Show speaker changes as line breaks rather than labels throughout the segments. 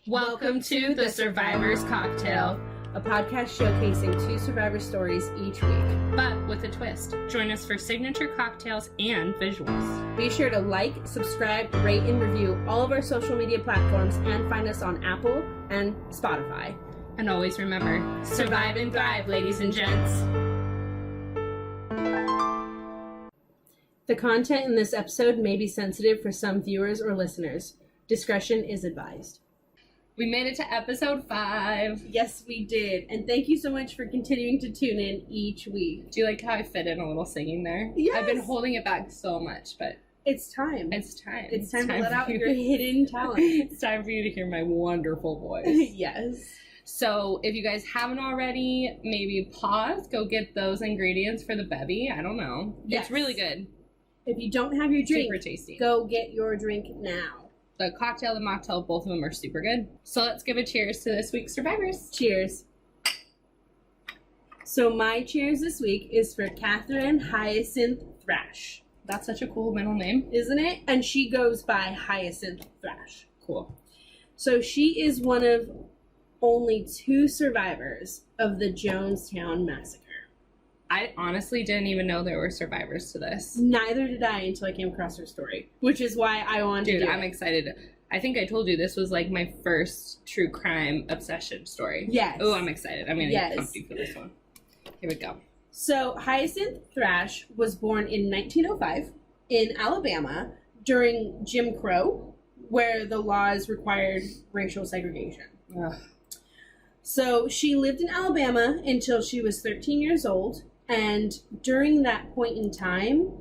Welcome to The Survivor's Cocktail,
a podcast showcasing 2 survivor stories each week.
but with a twist. Join us for signature cocktails and visuals.
Be sure to like, subscribe, rate, and review all of our social media platforms and find us on Apple and Spotify.
And always remember, survive and thrive, ladies and gents.
The content in this episode may be sensitive for some viewers or listeners. Discretion is advised.
We made it to episode 5.
Yes, we did. And thank you so much for continuing to tune in each week.
Do you like how I fit in a little singing there?
Yes.
I've been holding it back so much, but
It's time.
it's time.
It's time to let out
for you-
your hidden talent.
It's time for you to hear my wonderful voice.
Yes.
So if you guys haven't already, maybe pause, go get those ingredients for the bevy. I don't know.
Yes.
It's really good.
If you don't have your drink,
Super tasty.
go get your drink now.
The cocktail, the mocktail, both of them are super good. So let's give a cheers to this week's survivors.
Cheers. So my cheers this week is for Catherine Hyacinth Thrash,
That's such a cool middle name.
isn't it? And she goes by Hyacinth Thrash.
Cool.
So she is one of only 2 survivors of the Jonestown Massacre.
I honestly didn't even know there were survivors to this.
Neither did I until I came across her story, which is why I wanted to
Dude,
do
I'm
it.
excited. I think I told you this was like my first true crime obsession story.
Yes.
Oh, I'm excited. I'm going to
Yes.
get comfy for this one. Here we go.
So Hyacinth Thrash was born in 1905 in Alabama during Jim Crow, where the laws required racial segregation.
Ugh.
So she lived in Alabama until she was 13 years old, and during that point in time,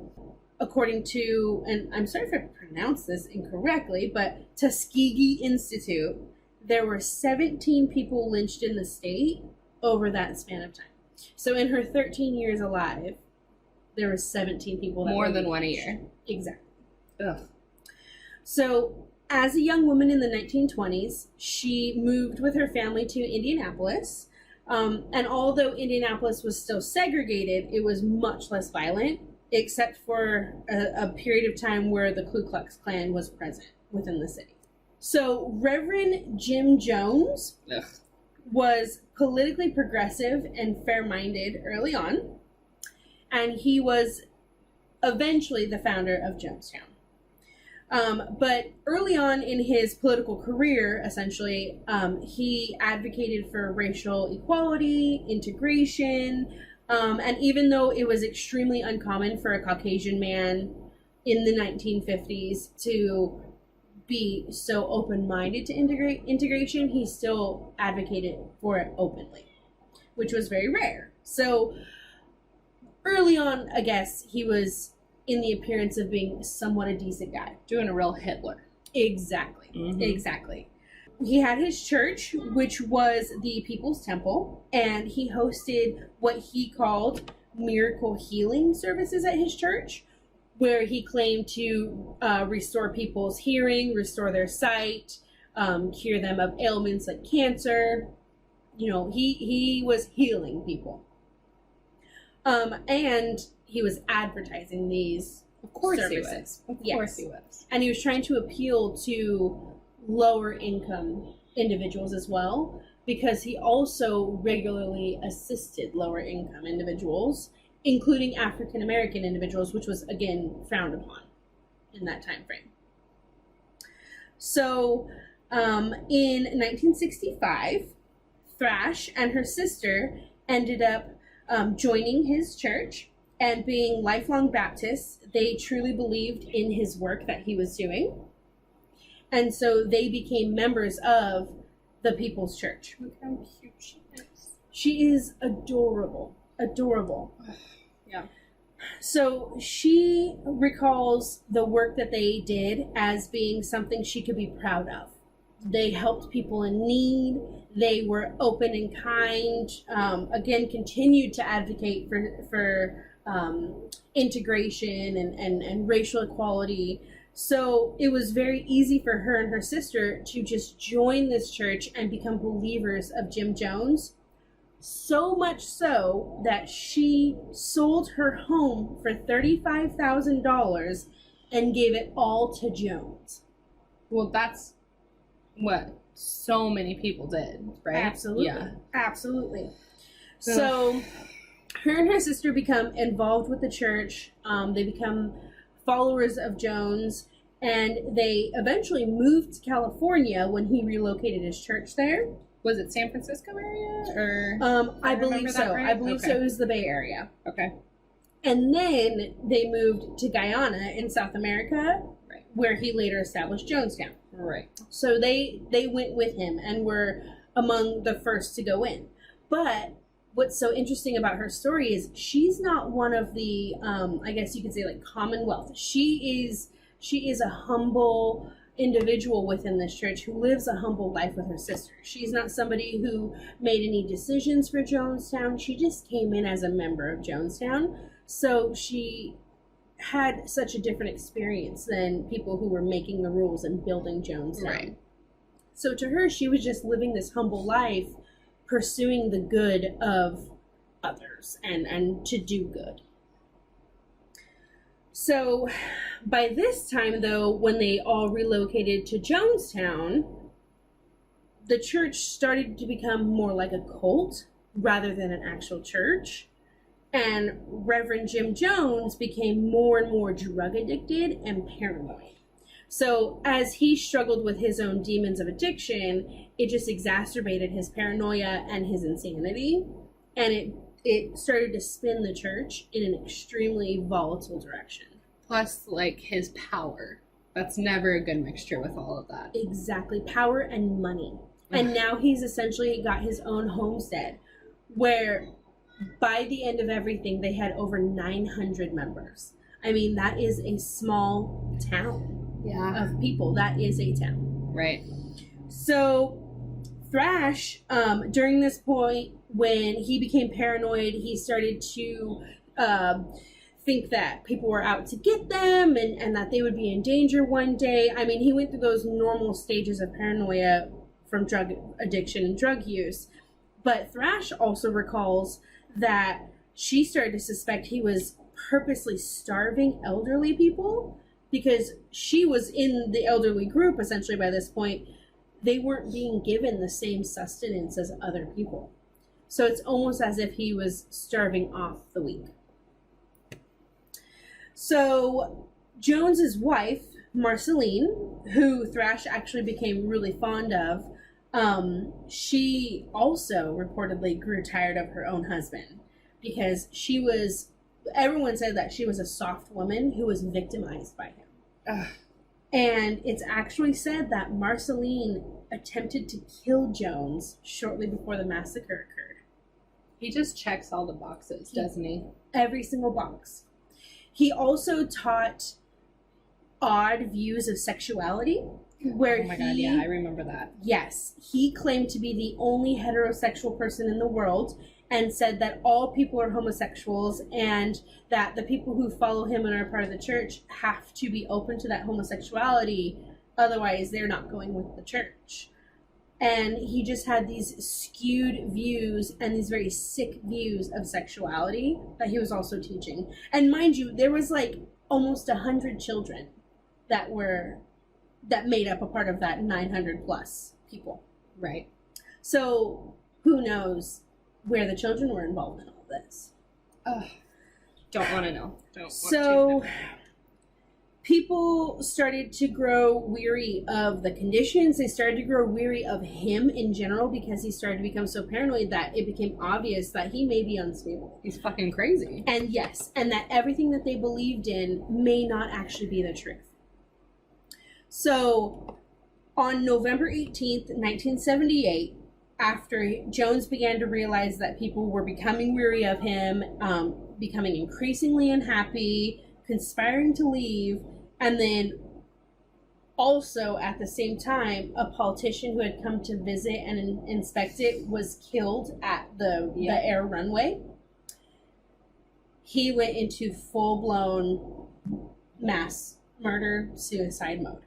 according to, and I'm sorry if I pronounced this incorrectly, but Tuskegee Institute, there were 17 people lynched in the state over that span of time. So in her 13 years alive, there were 17 people that
More
were
than one a
lynched.
year.
Exactly.
Ugh.
So as a young woman in the 1920s, she moved with her family to Indianapolis. And although Indianapolis was still segregated, it was much less violent, except for a period of time where the Ku Klux Klan was present within the city. So Reverend Jim Jones
Ugh.
was politically progressive and fair-minded early on, and he was eventually the founder of Jonestown. But early on in his political career, essentially, he advocated for racial equality, integration, and even though it was extremely uncommon for a Caucasian man in the 1950s to be so open-minded to integration, he still advocated for it openly, which was very rare. So early on, I guess, he was in the appearance of being somewhat a decent guy.
Doing a real Hitler.
Exactly.
Mhm.
Exactly. He had his church, which was the People's Temple, and he hosted what he called miracle healing services at his church, where he claimed to restore people's hearing, restore their sight, cure them of ailments like cancer. You know, he was healing people. And he was advertising these
Of course
services.
he was. Of
Yes.
course he was.
And he was trying to appeal to lower income individuals as well, because he also regularly assisted lower income individuals, including African American individuals, which was again frowned upon in that time frame. So in 1965, Thrash and her sister ended up joining his church, and being lifelong Baptists, they truly believed in his work that he was doing. And so they became members of the People's Church.
Look how cute she is.
She is adorable. Adorable.
Yeah.
So she recalls the work that they did as being something she could be proud of. They helped people in need. They were open and kind. Again, continued to advocate for integration and racial equality. So it was very easy for her and her sister to just join this church and become believers of Jim Jones. So much so that she sold her home for $35,000 and gave it all to Jones.
Well, that's what? so many people did, right?
Absolutely.
Yeah.
Absolutely. So her and her sister become involved with the church. They become followers of Jones, and they eventually moved to California when he relocated his church there.
Was it San Francisco area or?
I believe so.
Right?
I believe so. It was the Bay Area.
Okay.
And then they moved to Guyana in South America,
right,
where he later established Jonestown.
Right.
So they went with him and were among the first to go in. But what's so interesting about her story is she's not one of the, I guess you could say, like, Commonwealth. She is a humble individual within this church who lives a humble life with her sister. She's not somebody who made any decisions for Jonestown. She just came in as a member of Jonestown. So she had such a different experience than people who were making the rules and building Jonestown.
Right.
So to her, she was just living this humble life, pursuing the good of others and to do good. So by this time, though, when they all relocated to Jonestown, the church started to become more like a cult rather than an actual church. And Reverend Jim Jones became more and more drug addicted and paranoid. So as he struggled with his own demons of addiction, it just exacerbated his paranoia and his insanity. And it started to spin the church in an extremely volatile direction.
Plus, like, his power. That's never a good mixture with all of that.
Exactly. Power and money. And now he's essentially got his own homestead where by the end of everything, they had over 900 members. I mean, that is a small town of people. That is a town.
Right.
So Thrash, during this point, when he became paranoid, he started to think that people were out to get them and that they would be in danger one day. I mean, he went through those normal stages of paranoia from drug addiction and drug use. But Thrash also recalls that she started to suspect he was purposely starving elderly people because she was in the elderly group essentially by this point. They weren't being given the same sustenance as other people. So it's almost as if he was starving off the weak. So Jones's wife, Marceline, who Thrash actually became really fond of, she also reportedly grew tired of her own husband because everyone said that she was a soft woman who was victimized by him.
Ugh.
And it's actually said that Marceline attempted to kill Jones shortly before the massacre occurred.
He just checks all the boxes, doesn't he?
Every single box. He also taught odd views of sexuality. Where
oh my God, yeah, I remember that.
Yes, he claimed to be the only heterosexual person in the world and said that all people are homosexuals and that the people who follow him and are part of the church have to be open to that homosexuality, otherwise they're not going with the church. And he just had these skewed views and these very sick views of sexuality that he was also teaching. And mind you, there was like almost 100 children that made up a part of that 900 plus people.
Right.
So who knows where the children were involved in all this.
Don't want to know.
So people started to grow weary of the conditions. They started to grow weary of him in general because he started to become so paranoid that it became obvious that he may be unstable.
He's fucking crazy.
And yes, and that everything that they believed in may not actually be the truth. So on November 18th, 1978, after Jones began to realize that people were becoming weary of him, becoming increasingly unhappy, conspiring to leave, and then also at the same time, a politician who had come to visit and inspect it was killed at the air runway. He went into full-blown mass murder, suicide mode.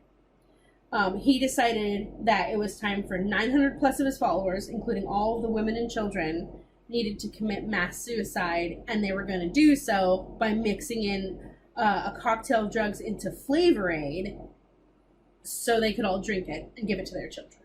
He decided that it was time for 900 plus of his followers, including all of the women and children, needed to commit mass suicide, and they were going to do so by mixing in a cocktail of drugs into Flavor Aid so they could all drink it and give it to their children.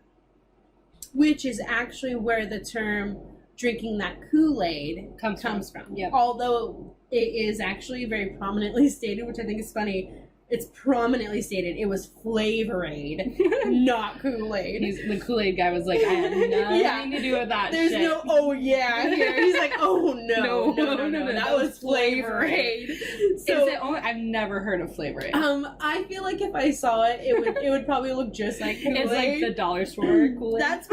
which is actually where the term drinking that Kool-Aid comes from.
Yep.
Although it is actually very prominently stated, which I think is funny. It's prominently stated it was Flavor-Aid, not Kool-Aid.
The Kool-Aid guy was like, I had nothing to do with that
There's
shit.
no, oh yeah, here. He's like, oh no,
No,
that was Flavor-Aid. So,
I've never heard of Flavor-Aid.
I feel like if I saw it, it would probably look just like Kool-Aid.
It's like the dollar store Kool-Aid.
That's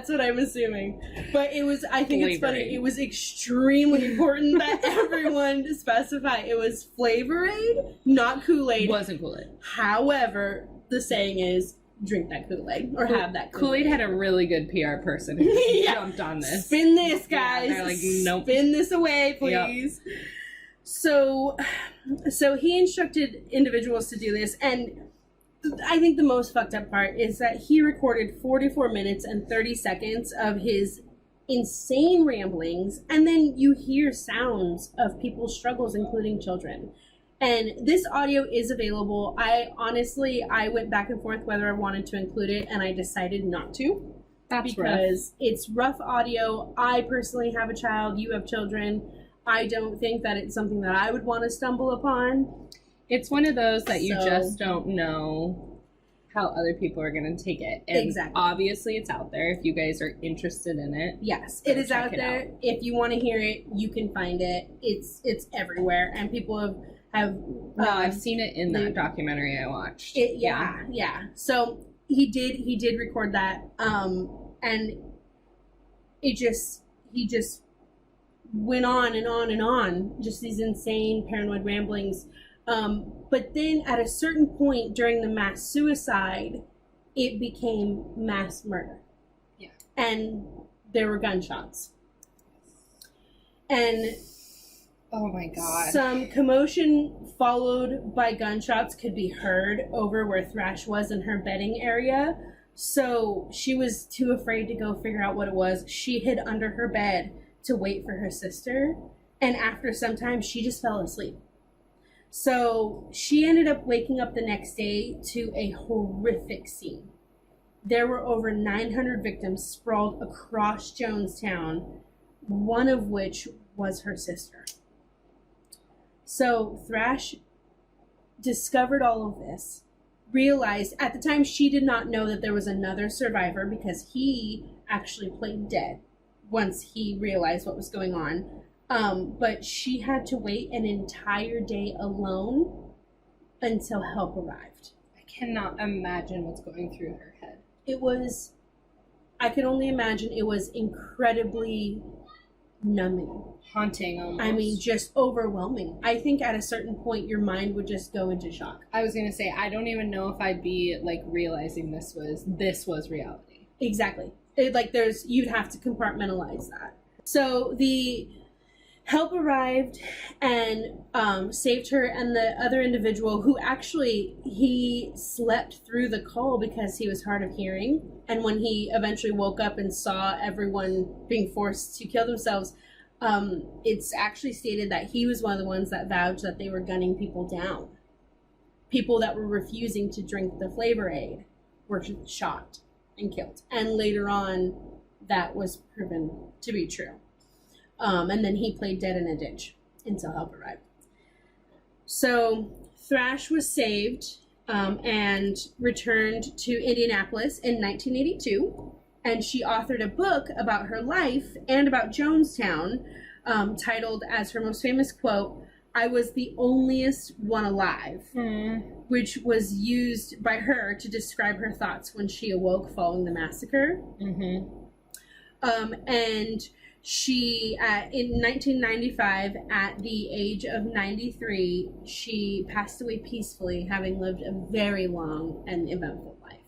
what I'm assuming. But it was, I think it's funny, it was extremely important that everyone specify it was Flavor-Aid, not Kool-Aid.
Wasn't Kool-Aid.
However, the saying is, drink that Kool-Aid, or have that Kool-Aid.
Kool-Aid had a really good PR person who jumped on this.
Spin this, guys.
Yeah, they're like, nope.
Spin this away, please. Yep. So he instructed individuals to do this, and I think the most fucked up part is that he recorded 44 minutes and 30 seconds of his insane ramblings, and then you hear sounds of people's struggles, including children. And this audio is available. I went back and forth whether I wanted to include it, and I decided not to.
That's
because it's rough audio. I personally have a child. You have children. I don't think that it's something that I would want to stumble upon.
It's one of those that you just don't know how other people are going to take it. And
exactly.
Obviously, it's out there if you guys are interested in it.
Yes, it is out there. If you want to hear it, you can find it. It's everywhere, and people have
I've seen it in that documentary I watched.
Yeah. So he did record that, and he just went on and on and on, just these insane paranoid ramblings. But then at a certain point during the mass suicide, it became mass murder.
Yeah.
And there were gunshots. And
oh my God.
Some commotion followed by gunshots could be heard over where Thrash was in her bedding area. So she was too afraid to go figure out what it was. She hid under her bed to wait for her sister. And after some time, she just fell asleep. So she ended up waking up the next day to a horrific scene. There were over 900 victims sprawled across Jonestown, one of which was her sister. So Thrash discovered all of this, realized at the time she did not know that there was another survivor because he actually played dead once he realized what was going on. But she had to wait an entire day alone until help arrived.
I cannot imagine what's going through her head.
I can only imagine it was incredibly numbing.
Haunting almost.
I mean, just overwhelming. I think at a certain point your mind would just go into shock.
I was going to say, I don't even know if I'd be like realizing this was reality.
Exactly. You'd have to compartmentalize that. So the help arrived and saved her and the other individual who actually, he slept through the call because he was hard of hearing. And when he eventually woke up and saw everyone being forced to kill themselves, it's actually stated that he was one of the ones that vowed that they were gunning people down. People that were refusing to drink the Flavor-Aid were shot and killed. And later on, that was proven to be true. And then he played dead in a ditch until help arrived. So Thrash was saved and returned to Indianapolis in 1982. And she authored a book about her life and about Jonestown, titled as her most famous quote, "I was the onlyest one alive," which was used by her to describe her thoughts when she awoke following the massacre. And she, in 1995, at the age of 93, she passed away peacefully, having lived a very long and eventful life.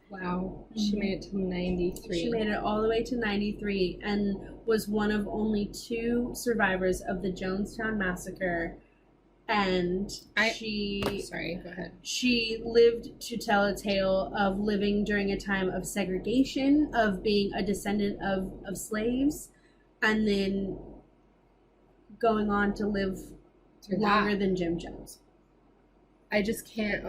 Wow. She made it to 93.
She made it all the way to 93 and was one of only 2 survivors of the Jonestown Massacre. And
sorry, go ahead.
She lived to tell a tale of living during a time of segregation, of being a descendant of slaves, and then going on to live longer than Jim Jones.
I just can't,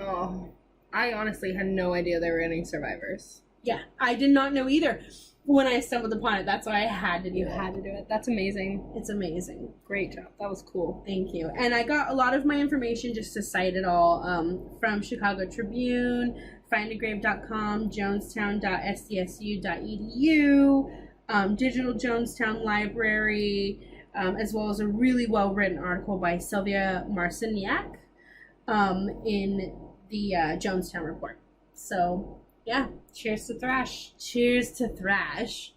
I honestly had no idea there were any survivors.
Yeah, I did not know either when I stumbled upon it. That's why I had to do it.
You had to do it. That's amazing.
It's amazing.
Great job. That was cool.
Thank you. And I got a lot of my information, just to cite it all, from Chicago Tribune, findagrave.com, jonestown.sdsu.edu, Digital Jonestown Library, as well as a really well-written article by Sylvia Marciniak in the Jonestown Report. So, yeah.
Cheers to Thrash.
Cheers to Thrash.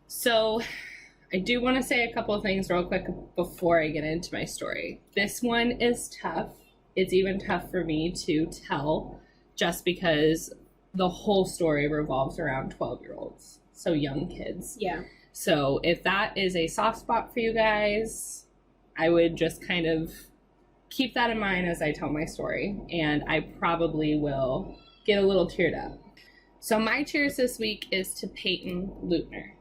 So, I do want to say a couple of things real quick before I get into my story. This one is tough. It's even tough for me to tell just because the whole story revolves around 12-year-olds, so young kids.
Yeah.
So if that is a soft spot for you guys, I would just kind of keep that in mind as I tell my story, and I probably will get a little teared up. So my cheers this week is to Peyton Lutner.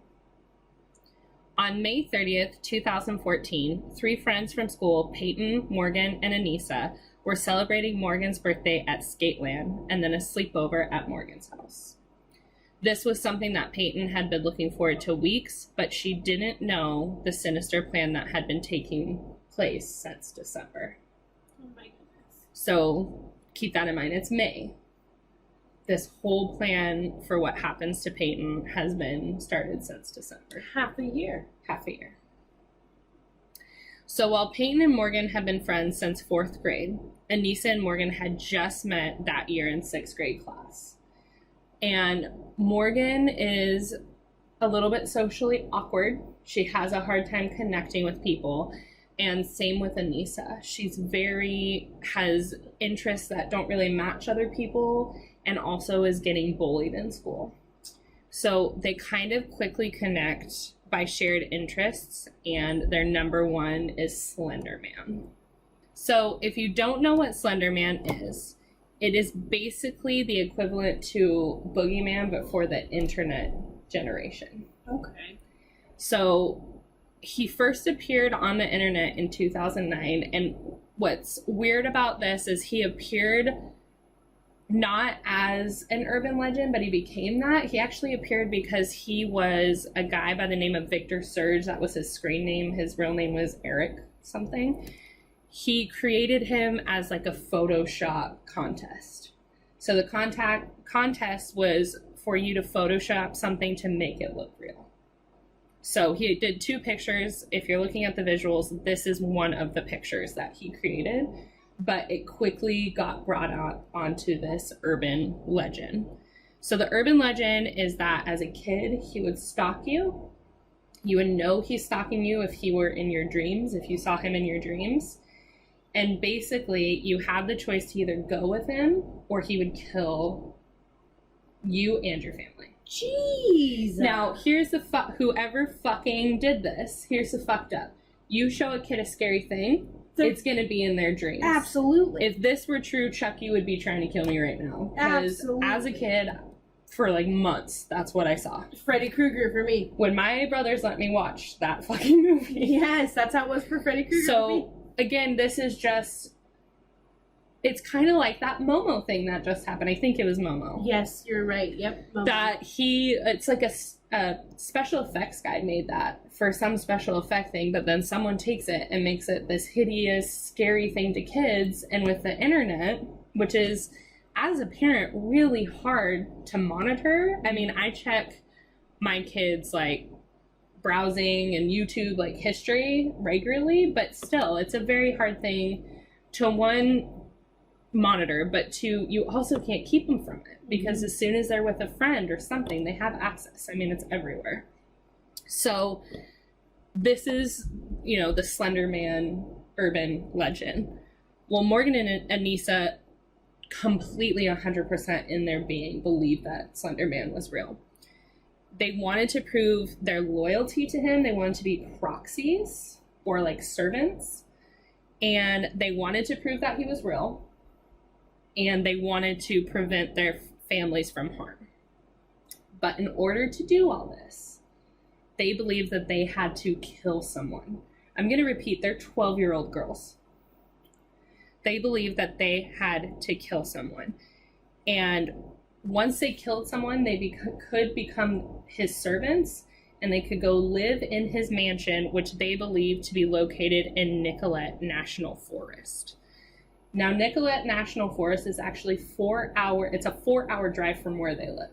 On May 30th, 2014, 3 friends from school, Peyton, Morgan, and Anissa, were celebrating Morgan's birthday at Skateland and then a sleepover at Morgan's house. This was something that Peyton had been looking forward to weeks, but she didn't know the sinister plan that had been taking place since December.
Oh my goodness.
So keep that in mind. It's May. This whole plan for what happens to Peyton has been started since December.
Half a year.
Half a year. So while Peyton and Morgan had been friends since 4th grade, Anissa and Morgan had just met that year in 6th grade class. And Morgan is a little bit socially awkward. She has a hard time connecting with people. And same with Anissa. She's has interests that don't really match other people and also is getting bullied in school. So they kind of quickly connect by shared interests, and their number one is Slender Man. So if you don't know what Slender Man is, it is basically the equivalent to Boogeyman, but for the internet generation.
Okay.
So he first appeared on the internet in 2009, and what's weird about this is he appeared not as an urban legend, but he became that. He actually appeared because he was a guy by the name of Victor Surge. That was his screen name. His real name was Eric something. He created him as like a Photoshop contest. So the contest was for you to Photoshop something to make it look real. So he did 2 pictures. If you're looking at the visuals, this is one of the pictures that he created, but it quickly got brought out onto this urban legend. So the urban legend is that as a kid, he would stalk you. You would know he's stalking you if he were in your dreams, if you saw him in your dreams. And basically, you had the choice to either go with him or he would kill you and your family.
Jeez.
Now, here's the whoever fucking did this, here's the fucked up. You show a kid a scary thing, it's going to be in their dreams.
Absolutely.
If this were true, Chucky would be trying to kill me right now. Because as a kid, for like months, that's what I saw.
Freddy Krueger for me.
When my brothers let me watch that fucking movie.
Yes, that's how it was for Freddy Krueger for me.
So, again, this is just... It's kind of like that Momo thing that just happened. I think it was Momo.
Yes, you're right. Yep. Momo.
That it's like a special effects guy made that for some special effect thing, but then someone takes it and makes it this hideous, scary thing to kids. And with the internet, which is, as a parent, really hard to monitor. I mean, I check my kids' like browsing and YouTube like history regularly, but still, it's a very hard thing to monitor, but you also can't keep them from it, because as soon as they're with a friend or something, they have access. I mean, it's everywhere. So this is, the Slender Man urban legend. Well, Morgan and Anissa completely 100% in their being believed that Slender Man was real. They wanted to prove their loyalty to him. They wanted to be proxies or like servants, and they wanted to prove that he was real. And they wanted to prevent their families from harm. But in order to do all this, they believed that they had to kill someone. I'm going to repeat, they're 12-year-old girls. They believed that they had to kill someone. And once they killed someone, they could become his servants, and they could go live in his mansion, which they believed to be located in Nicollet National Forest. Now, Nicollet National Forest is actually it's a 4-hour drive from where they live.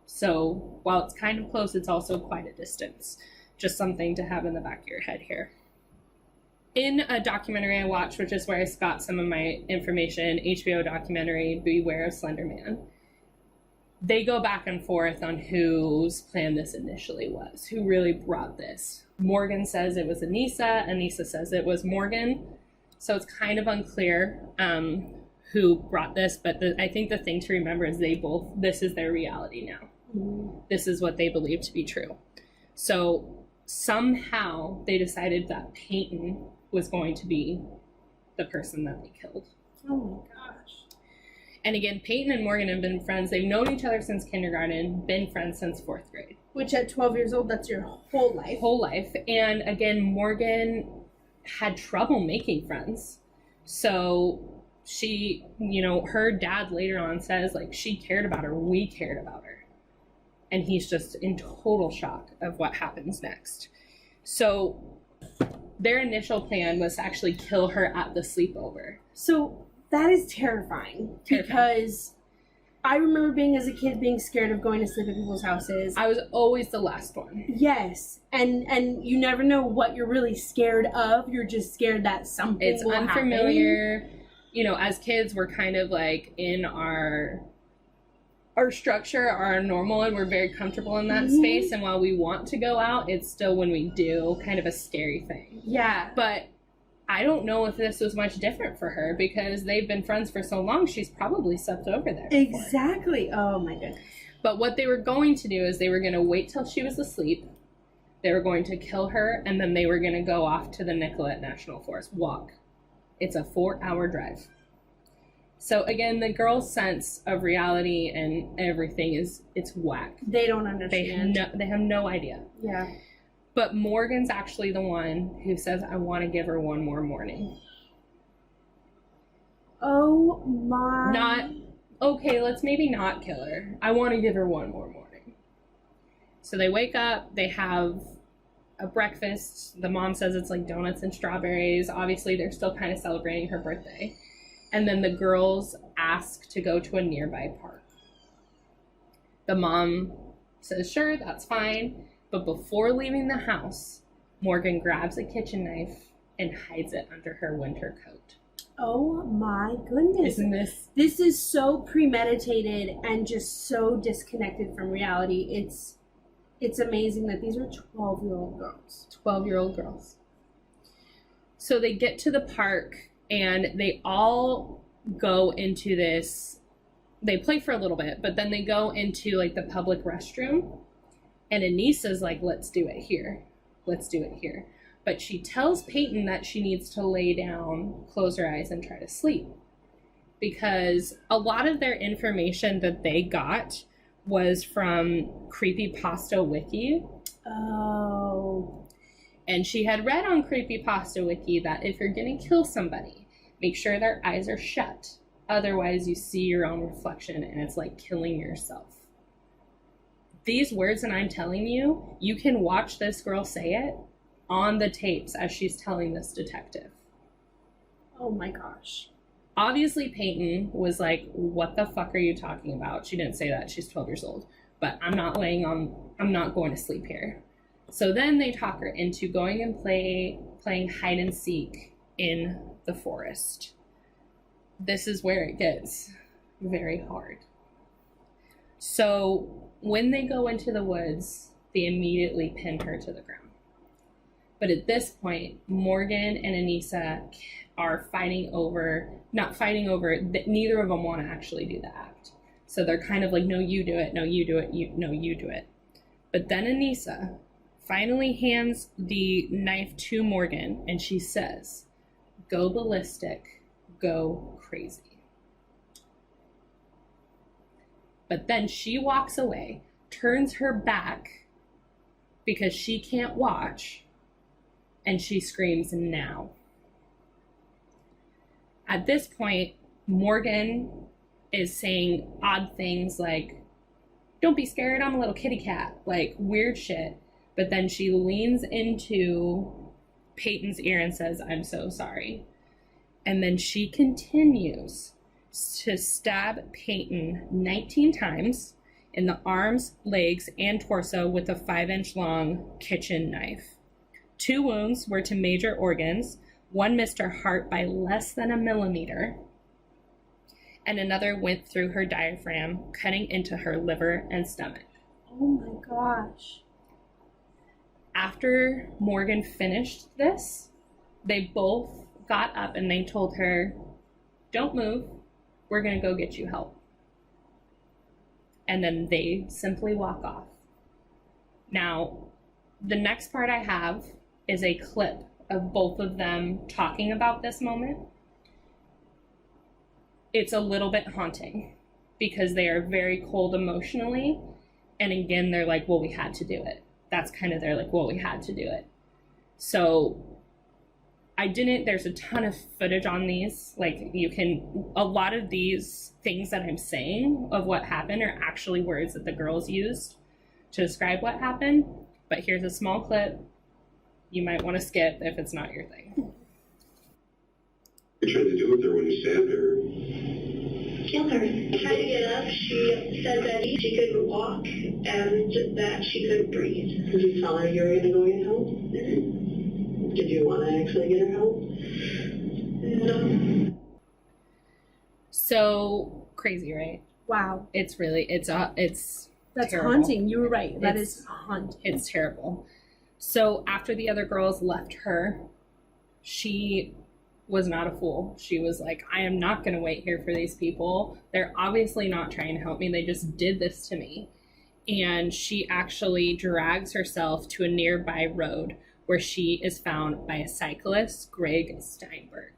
So while it's kind of close, it's also quite a distance. Just something to have in the back of your head here. In a documentary I watched, which is where I got some of my information, HBO documentary, Beware of Slender Man, they go back and forth on whose plan this initially was, who really brought this. Morgan says it was Anissa. Anissa says it was Morgan. So it's kind of unclear who brought this, but I think the thing to remember is this is their reality now. Mm-hmm. This is what they believe to be true. So somehow they decided that Peyton was going to be the person that they killed.
Oh my gosh.
And again, Peyton and Morgan have been friends. They've known each other since kindergarten, been friends since 4th grade.
Which at 12 years old, that's your whole life.
Whole life. And again, Morgan had trouble making friends. So she, her dad later on says, like, she cared about her. We cared about her. And he's just in total shock of what happens next. So their initial plan was to actually kill her at the sleepover.
So that is terrifying. Because I remember as a kid being scared of going to sleep at people's houses.
I was always the last one.
Yes. And you never know what you're really scared of. You're just scared that something will happen. It's
unfamiliar. As kids, we're kind of like in our structure, our normal, and we're very comfortable in that mm-hmm. space. And while we want to go out, it's still, when we do, kind of a scary thing.
Yeah.
But I don't know if this was much different for her, because they've been friends for so long, she's probably slept over there before.
Exactly. Oh my goodness.
But what they were going to do is they were going to wait till she was asleep. They were going to kill her, and then they were going to go off to the Nicollet National Forest. Walk. It's a 4-hour drive. So again, the girl's sense of reality and everything it's whack.
They don't understand.
They have no idea.
Yeah.
But Morgan's actually the one who says, I want to give her one more morning.
Oh my.
Not, okay, let's maybe not kill her. I want to give her one more morning. So they wake up, they have a breakfast. The mom says it's like donuts and strawberries. Obviously, they're still kind of celebrating her birthday. And then the girls ask to go to a nearby park. The mom says, sure, that's fine. But before leaving the house, Morgan grabs a kitchen knife and hides it under her winter coat.
Oh my goodness.
Isn't this?
This is so premeditated and just so disconnected from reality. It's amazing that these are 12-year-old girls.
12-year-old girls. So they get to the park, and they all go into this. They play for a little bit, but then they go into like the public restroom. And Anissa's like, let's do it here. Let's do it here. But she tells Peyton that she needs to lay down, close her eyes, and try to sleep. Because a lot of their information that they got was from Creepypasta Wiki.
Oh.
And she had read on Creepypasta Wiki that if you're going to kill somebody, make sure their eyes are shut. Otherwise, you see your own reflection, and it's like killing yourself. These words that I'm telling you, you can watch this girl say it on the tapes as she's telling this detective.
Oh my gosh.
Obviously, Peyton was like, what the fuck are you talking about? She didn't say that. She's 12 years old. But I'm not going to sleep here. So then they talk her into going and playing hide and seek in the forest. This is where it gets very hard. So when they go into the woods, they immediately pin her to the ground. But at this point, Morgan and Anissa are not fighting over, neither of them want to actually do the act. So they're kind of like, no, you do it, no, you do it, you do it. But then Anissa finally hands the knife to Morgan, and she says, go ballistic, go crazy. But then she walks away, turns her back because she can't watch, and she screams, now. At this point, Morgan is saying odd things like, don't be scared, I'm a little kitty cat, like weird shit. But then she leans into Peyton's ear and says, I'm so sorry. And then she continues to stab Peyton 19 times in the arms, legs, and torso with a 5-inch long kitchen knife. 2 wounds were to major organs. One missed her heart by less than a millimeter, and another went through her diaphragm, cutting into her liver and stomach.
Oh my gosh.
After Morgan finished this, they both got up and they told her, don't move, we're going to go get you help. And then they simply walk off. Now, the next part I have is a clip of both of them talking about this moment. It's a little bit haunting because they are very cold emotionally. And again, they're like, well, we had to do it. That's kind of, they're like, well, we had to do it. So there's a ton of footage on these. Like a lot of these things that I'm saying of what happened are actually words that the girls used to describe what happened. But here's a small clip. You might want to skip if it's not your thing.
You're trying to do with her when you stabbed her?
Kill her. Tried to get up. She said that she couldn't walk and that she couldn't breathe.
Did you tell her you were going to go get help?
Mm-hmm.
Did you want to actually get her help?
No.
So crazy, right?
Wow.
It's
That's
terrible.
haunting. You were right. That is haunting.
It's terrible. So after the other girls left her, she was not a fool. She was like, I am not going to wait here for these people. They're obviously not trying to help me. They just did this to me. And she actually drags herself to a nearby road where she is found by a cyclist, Greg Steinberg.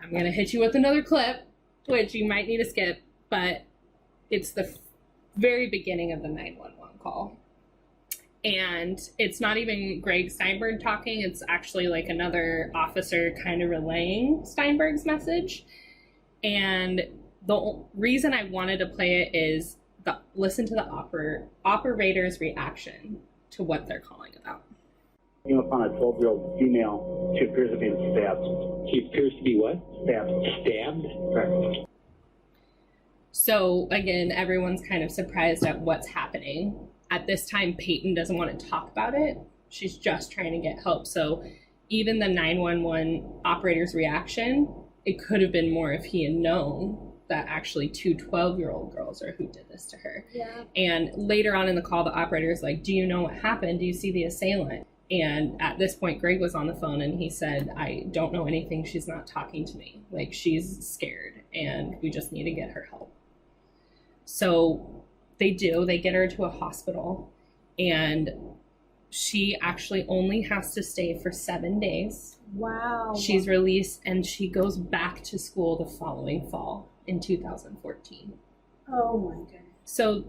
I'm going to hit you with another clip, which you might need to skip, but it's the very beginning of the 911 call. And it's not even Greg Steinberg talking. It's actually like another officer kind of relaying Steinberg's message. And the reason I wanted to play it is listen to the operator's reaction to what they're calling about.
Came upon a 12-year-old female. She appears to be stabbed.
She appears to be what?
Stabbed.
Stabbed?
Correct.
So again, everyone's kind of surprised at what's happening. At this time, Peyton doesn't want to talk about it. She's just trying to get help. So even the 911 operator's reaction, it could have been more if he had known that actually 2 12-year-old girls are who did this to her.
Yeah.
And later on in the call, the operator is like, do you know what happened? Do you see the assailant? And at this point, Greg was on the phone and he said, I don't know anything. She's not talking to me. Like, she's scared and we just need to get her help. So they get her to a hospital, and she actually only has to stay for 7 days.
Wow.
She's released and she goes back to school the following fall in 2014.
Oh my goodness.
So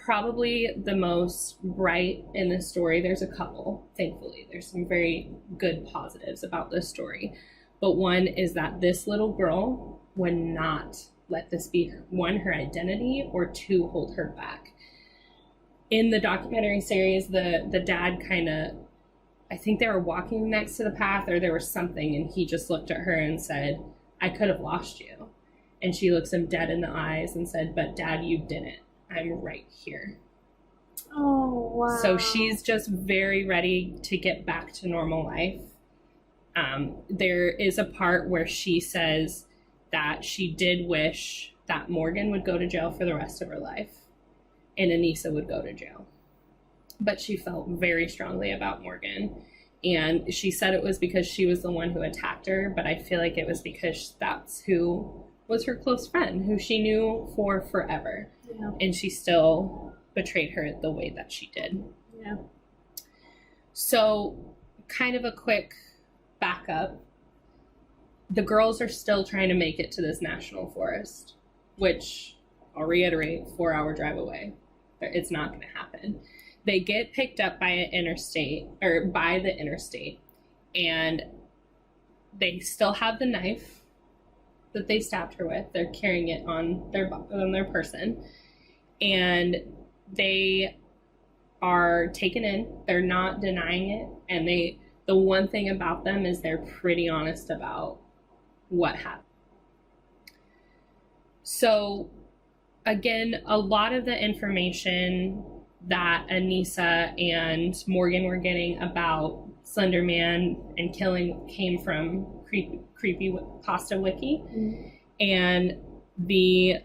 probably the most bright in this story, there's a couple, thankfully. There's some very good positives about this story. But one is that this little girl would not let this be, 1, her identity, or 2, hold her back. In the documentary series, the dad kind of, I think they were walking next to the path or there was something, and he just looked at her and said, I could have lost you. And she looks him dead in the eyes and said, but Dad, you didn't. I'm right here.
Oh, wow.
So she's just very ready to get back to normal life. There is a part where she says that she did wish that Morgan would go to jail for the rest of her life and Anissa would go to jail. But she felt very strongly about Morgan. And she said it was because she was the one who attacked her, but I feel like it was because that's who was her close friend, who she knew for forever.
Yeah.
And she still betrayed her the way that she did.
Yeah.
So, kind of a quick backup. The girls are still trying to make it to this national forest, which, I'll reiterate, 4-hour drive away. It's not going to happen. They get picked up by the interstate, and they still have the knife. that they stabbed her with. They're carrying it on their person, and they are taken in. They're not denying it, and the one thing about them is they're pretty honest about what happened. So again, a lot of the information that Anissa and Morgan were getting about Slender Man and killing came from Creepypasta Wiki. Mm-hmm. And the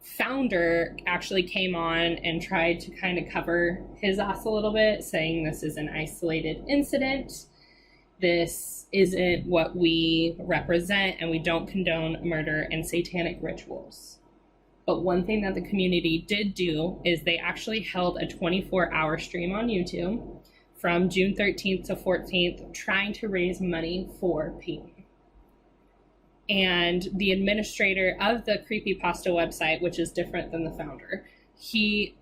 founder actually came on and tried to kind of cover his ass a little bit, saying this is an isolated incident. This isn't what we represent, and we don't condone murder and satanic rituals. But one thing that the community did do is they actually held a 24-hour stream on YouTube from June 13th to 14th, trying to raise money for Peyton. And the administrator of the Creepypasta website, which is different than the founder, he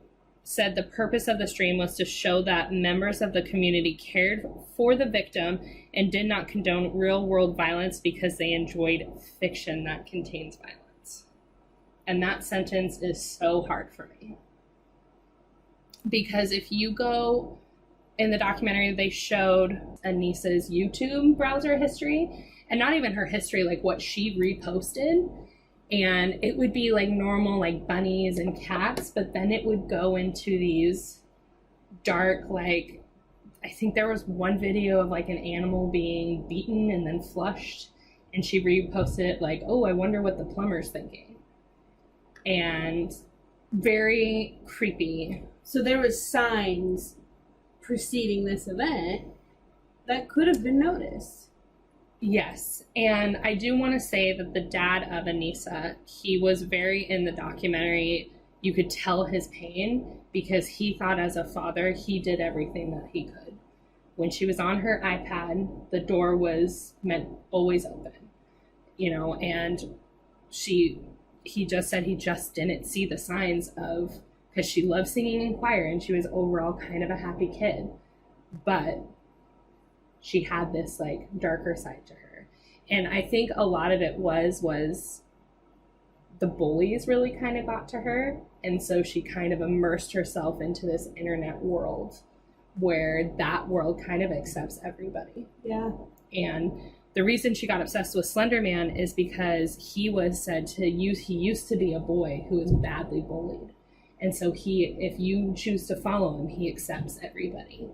said the purpose of the stream was to show that members of the community cared for the victim and did not condone real-world violence because they enjoyed fiction that contains violence. And that sentence is so hard for me. Because if you go in the documentary, they showed Anissa's YouTube browser history, and not even her history, like what she reposted. And it would be like normal, like bunnies and cats, but then it would go into these dark, like, I think there was one video of like an animal being beaten and then flushed, and she reposted it like, oh, I wonder what the plumber's thinking. And very creepy.
So there was signs preceding this event that could have been noticed.
Yes, and I do want to say that the dad of Anissa, he was very, in the documentary, you could tell his pain, because he thought as a father he did everything that he could. When she was on her iPad, the door was always open, and he just said he just didn't see the signs of, because she loved singing in choir and she was overall kind of a happy kid, but she had this like darker side to her. And I think a lot of it was the bullies really kind of got to her, and so she kind of immersed herself into this internet world where that world kind of accepts everybody.
Yeah.
And the reason she got obsessed with Slender Man is because he was said he used to be a boy who was badly bullied. And so if you choose to follow him, he accepts everybody.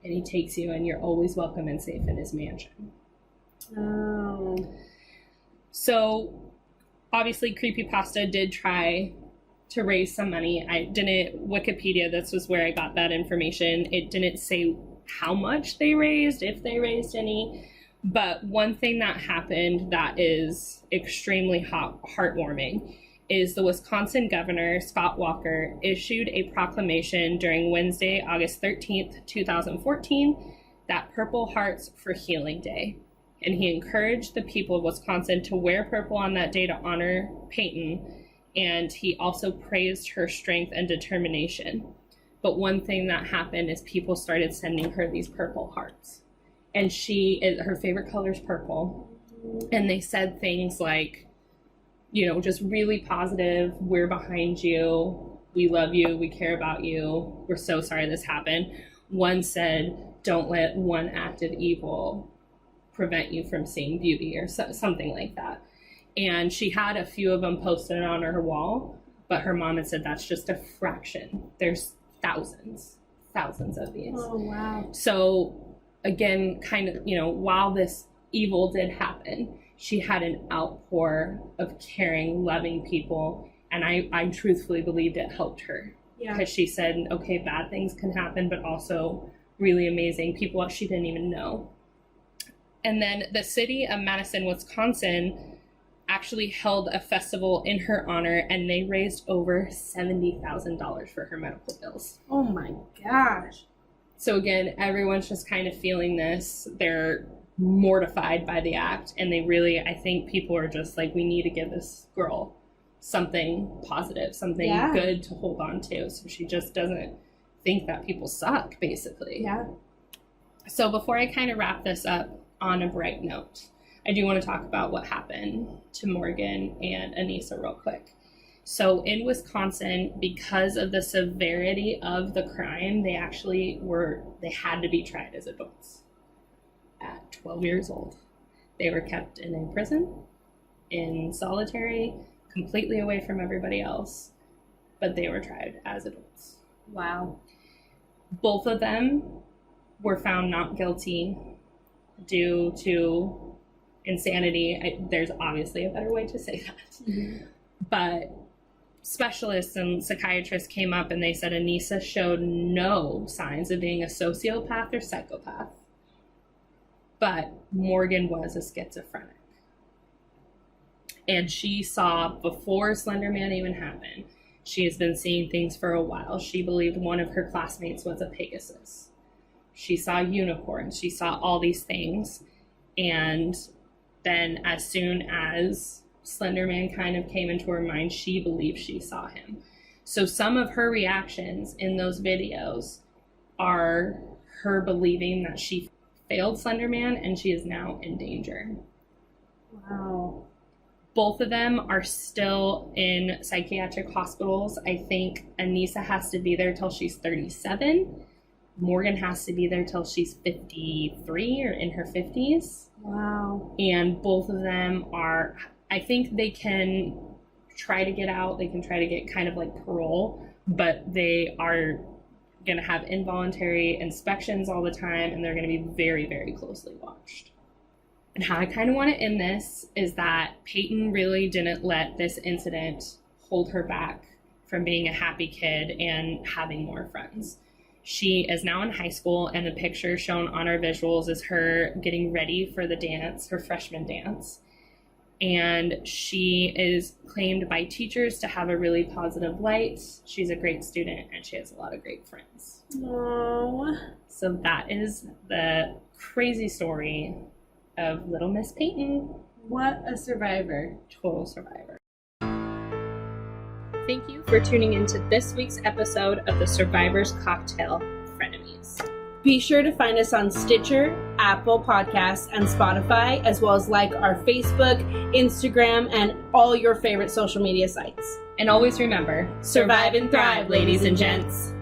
And he takes you, and you're always welcome and safe in his mansion.
Oh.
So obviously Creepypasta did try to raise some money. Wikipedia, this was where I got that information. It didn't say how much they raised, if they raised any. But one thing that happened that is extremely heartwarming is the Wisconsin governor, Scott Walker, issued a proclamation during Wednesday, August 13th, 2014, that Purple Hearts for Healing Day. And he encouraged the people of Wisconsin to wear purple on that day to honor Peyton. And he also praised her strength and determination. But one thing that happened is people started sending her these purple hearts. And her favorite color is purple. And they said things like, just really positive. We're behind you. We love you. We care about you. We're so sorry this happened. One said, don't let one act of evil prevent you from seeing beauty, or something like that. And she had a few of them posted on her wall, but her mom had said that's just a fraction. There's thousands of these.
Oh, wow.
So again, kind of, while this evil did happen, she had an outpour of caring, loving people. And I truthfully believed it helped her.
Yeah.
Because she said, okay, bad things can happen, but also really amazing people she didn't even know. And then the city of Madison, Wisconsin actually held a festival in her honor, and they raised over $70,000 for her medical bills.
Oh my gosh.
So again, everyone's just kind of feeling this. They're mortified by the act, and I think people are just like, we need to give this girl something positive, something good to hold on to, so she just doesn't think that people suck, basically.
Yeah.
So before I kind of wrap this up on a bright note, I do want to talk about what happened to Morgan and Anissa real quick. So in Wisconsin, because of the severity of the crime, they had to be tried as adults at 12 years old. They were kept in a prison, in solitary, completely away from everybody else, but they were tried as adults.
Wow.
Both of them were found not guilty due to insanity. There's obviously a better way to say that. Mm-hmm. But specialists and psychiatrists came up and they said Anissa showed no signs of being a sociopath or psychopath, but Morgan was a schizophrenic. And she saw, before Slender Man even happened, she has been seeing things for a while. She believed one of her classmates was a Pegasus. She saw unicorns. She saw all these things. And then as soon as Slender Man kind of came into her mind, she believed she saw him. So some of her reactions in those videos are her believing that she failed Slender Man and she is now in danger.
Wow.
Both of them are still in psychiatric hospitals. I think Anissa has to be there till she's 37. Morgan has to be there till she's 53 or in her 50s.
Wow.
And both of them are, I think they can try to get out. They can try to get kind of like parole, but they are going to have involuntary inspections all the time, and they're going to be very, very closely watched. And how I kind of want to end this is that Peyton really didn't let this incident hold her back from being a happy kid and having more friends. She is now in high school, and the picture shown on our visuals is her getting ready for the dance, her freshman dance. And she is claimed by teachers to have a really positive light. She's a great student, and she has a lot of great friends.
Oh.
So that is the crazy story of Little Miss Peyton.
What a survivor.
Total survivor. Thank you for tuning into this week's episode of the Survivor's Cocktail Frenemies.
Be sure to find us on Stitcher, Apple Podcasts, and Spotify, as well as like our Facebook, Instagram, and all your favorite social media sites.
And always remember, survive and thrive, ladies and gents.